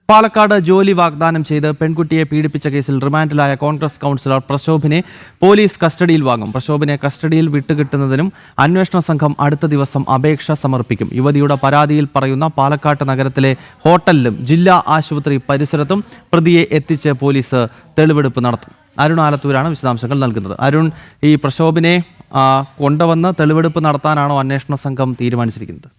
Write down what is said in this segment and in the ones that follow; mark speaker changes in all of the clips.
Speaker 1: പാലക്കാട് ജോലി വാഗ്ദാനം ചെയ്ത് പെൺകുട്ടിയെ പീഡിപ്പിച്ച കേസിൽ റിമാൻഡിലായ കോൺഗ്രസ് കൗൺസിലർ പ്രശോഭിനെ പോലീസ് കസ്റ്റഡിയിൽ വാങ്ങും. പ്രശോഭിനെ കസ്റ്റഡിയിൽ വിട്ടുകിട്ടുന്നതിനും അന്വേഷണ സംഘം അടുത്ത ദിവസം അപേക്ഷ സമർപ്പിക്കും. യുവതിയുടെ പരാതിയിൽ പറയുന്ന പാലക്കാട് നഗരത്തിലെ ഹോട്ടലിലും ജില്ലാ ആശുപത്രി പരിസരത്തും പ്രതിയെ എത്തിച്ച് പോലീസ് തെളിവെടുപ്പ് നടത്തും. അരുൺ ആലത്തൂരാണ് വിശദാംശങ്ങൾ നൽകുന്നത്. അരുൺ, ഈ പ്രശോഭിനെ കൊണ്ടുവന്ന് തെളിവെടുപ്പ് നടത്താനാണോ അന്വേഷണ സംഘം തീരുമാനിച്ചിരിക്കുന്നത്?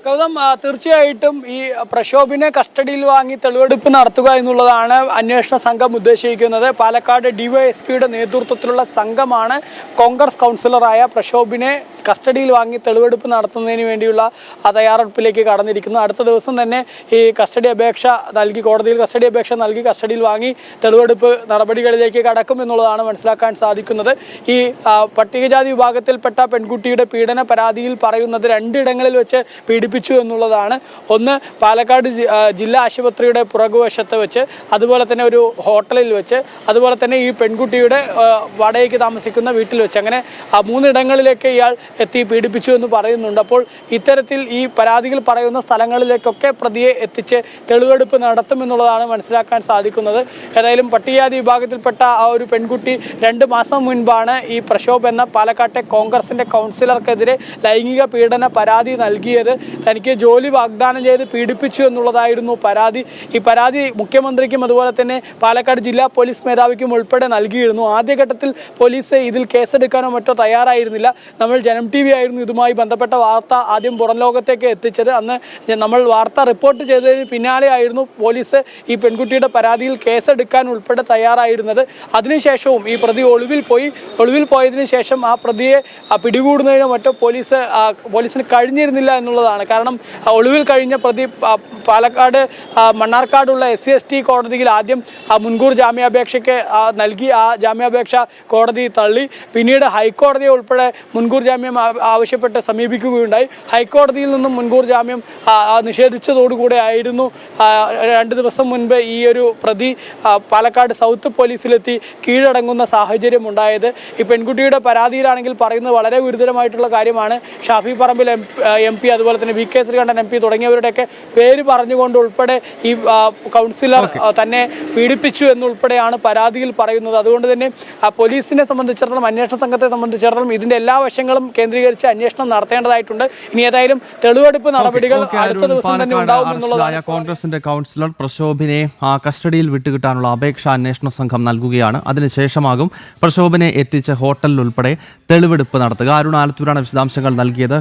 Speaker 2: ഗൗതം, തീർച്ചയായിട്ടും ഈ പ്രശോഭിനെ കസ്റ്റഡിയിൽ വാങ്ങി തെളിവെടുപ്പ് നടത്തുക എന്നുള്ളതാണ് അന്വേഷണ സംഘം ഉദ്ദേശിക്കുന്നത്. പാലക്കാട് ഡിവൈഎസ്പിയുടെ നേതൃത്വത്തിലുള്ള സംഘമാണ് കോൺഗ്രസ് കൗൺസിലറായ പ്രശോഭിനെ കസ്റ്റഡിയിൽ വാങ്ങി തെളിവെടുപ്പ് നടത്തുന്നതിന് വേണ്ടിയുള്ള തയ്യാറെടുപ്പിലേക്ക് കടന്നിരിക്കുന്നു. അടുത്ത ദിവസം തന്നെ ഈ കസ്റ്റഡി അപേക്ഷ നൽകി, കോടതിയിൽ കസ്റ്റഡി അപേക്ഷ നൽകി കസ്റ്റഡിയിൽ വാങ്ങി തെളിവെടുപ്പ് നടപടികളിലേക്ക് കടക്കും എന്നുള്ളതാണ് മനസ്സിലാക്കാൻ സാധിക്കുന്നത്. ഈ പട്ടികജാതി വിഭാഗത്തിൽപ്പെട്ട പെൺകുട്ടിയുടെ പീഡന പരാതിയിൽ പറയുന്നത് രണ്ടിടങ്ങളിൽ വെച്ച് പീഡിപ്പിച്ചു എന്നുള്ളതാണ്. ഒന്ന് പാലക്കാട് ജില്ലാ ആശുപത്രിയുടെ പുറകുവശത്ത് വെച്ച്, അതുപോലെ തന്നെ ഒരു ഹോട്ടലിൽ വെച്ച്, അതുപോലെ തന്നെ ഈ പെൺകുട്ടിയുടെ വാടകയ്ക്ക് താമസിക്കുന്ന വീട്ടിൽ വെച്ച്, അങ്ങനെ 3 ഇടങ്ങളിലേക്ക് ഇയാൾ എത്തി പീഡിപ്പിച്ചു എന്ന് പറയുന്നുണ്ട്. അപ്പോൾ ഇത്തരത്തിൽ ഈ പരാതിയിൽ പറയുന്ന സ്ഥലങ്ങളിലേക്കൊക്കെ പ്രതിയെ എത്തിച്ച് തെളിവെടുപ്പ് നടത്തുമെന്നുള്ളതാണ് മനസ്സിലാക്കാൻ സാധിക്കുന്നത്. ഏതായാലും പട്ടികജാതി വിഭാഗത്തിൽപ്പെട്ട ആ ഒരു പെൺകുട്ടി 2 മാസം മുൻപാണ് ഈ പ്രശോഭ് എന്ന പാലക്കാട്ടെ കോൺഗ്രസിന്റെ കൗൺസിലർക്കെതിരെ ലൈംഗിക പീഡന പരാതി നൽകിയത്. തനിക്ക് ജോലി വാഗ്ദാനം ചെയ്ത് പീഡിപ്പിച്ചു എന്നുള്ളതായിരുന്നു പരാതി. ഈ പരാതി മുഖ്യമന്ത്രിക്കും അതുപോലെ തന്നെ പാലക്കാട് ജില്ലാ പോലീസ് മേധാവിക്കും ഉൾപ്പെടെ നൽകിയിരുന്നു. ആദ്യഘട്ടത്തിൽ പോലീസ് ഇതിൽ കേസെടുക്കാനോ മറ്റോ തയ്യാറായിരുന്നില്ല. നമ്മൾ ജനം TV ആയിരുന്നു ഇതുമായി ബന്ധപ്പെട്ട വാർത്ത ആദ്യം പുറം ലോകത്തേക്ക് എത്തിച്ചത്. അന്ന് നമ്മൾ വാർത്ത റിപ്പോർട്ട് ചെയ്തതിന് പിന്നാലെ ആയിരുന്നു പോലീസ് ഈ പെൺകുട്ടിയുടെ പരാതിയിൽ കേസെടുക്കാൻ ഉൾപ്പെടെ തയ്യാറായിരുന്നത്. അതിനുശേഷവും ഈ പ്രതി ഒളിവിൽ പോയതിനു ശേഷം ആ പ്രതിയെ പിടികൂടുന്നതിനോ മറ്റോ പോലീസിന് കഴിഞ്ഞിരുന്നില്ല എന്നുള്ളതാണ്. കാരണം ഒളിവിൽ കഴിഞ്ഞ പ്രതി പാലക്കാട് മണ്ണാർക്കാടുള്ള SC/ST കോടതിയിൽ ആദ്യം മുൻകൂർ ജാമ്യാപേക്ഷയ്ക്ക് നൽകി. ആ ജാമ്യാപേക്ഷ കോടതി തള്ളി. പിന്നീട് ഹൈക്കോടതിയെ ഉൾപ്പെടെ മുൻകൂർ ജാമ്യം ആവശ്യപ്പെട്ട് സമീപിക്കുകയുണ്ടായി. ഹൈക്കോടതിയിൽ നിന്നും മുൻകൂർ ജാമ്യം നിഷേധിച്ചതോടുകൂടെ ആയിരുന്നു 2 ദിവസം മുൻപ് ഈ ഒരു പ്രതി പാലക്കാട് സൗത്ത് പോലീസിലെത്തി കീഴടങ്ങുന്ന സാഹചര്യം ഉണ്ടായത്. ഈ പെൺകുട്ടിയുടെ പരാതിയിലാണെങ്കിൽ പറയുന്നത് വളരെ ഗുരുതരമായിട്ടുള്ള കാര്യമാണ്. ഷാഫി പറമ്പിൽ MP, അതുപോലെ തന്നെ VK ശ്രീകണ്ഠൻ MP തുടങ്ങിയവരുടെയൊക്കെ പേര് പറഞ്ഞുകൊണ്ട് ഉൾപ്പെടെ ഈ കൗൺസിലർ തന്നെ പീഡിപ്പിച്ചു എന്നുൾപ്പെടെയാണ് പരാതിയിൽ പറയുന്നത്. അതുകൊണ്ട് തന്നെ പോലീസിനെ സംബന്ധിച്ചിടത്തോളം, അന്വേഷണ സംഘത്തെ സംബന്ധിച്ചിടത്തോളം ഇതിന്റെ എല്ലാ വശങ്ങളും കേന്ദ്രീകരിച്ച് അന്വേഷണം നടത്തേണ്ടതായിട്ടുണ്ട്. ഇനി ഏതായാലും തെളിവെടുപ്പ് നടപടികൾ അടുത്ത ദിവസം തന്നെ ഉണ്ടാവും എന്നുള്ളതാണ്.
Speaker 1: കോൺഗ്രസിന്റെ കൗൺസിലർ പ്രശോഭിനെ കസ്റ്റഡിയിൽ വിട്ടുകിട്ടാനുള്ള അപേക്ഷ അന്വേഷണ സംഘം നൽകുകയാണ്. അതിനുശേഷമാകും പ്രശോഭിനെ എത്തിച്ച ഹോട്ടലിൽ ഉൾപ്പെടെ തെളിവെടുപ്പ് നടത്തുക. അരുൺ ആലത്തൂരാണ് വിശദാംശങ്ങൾ നൽകിയത്.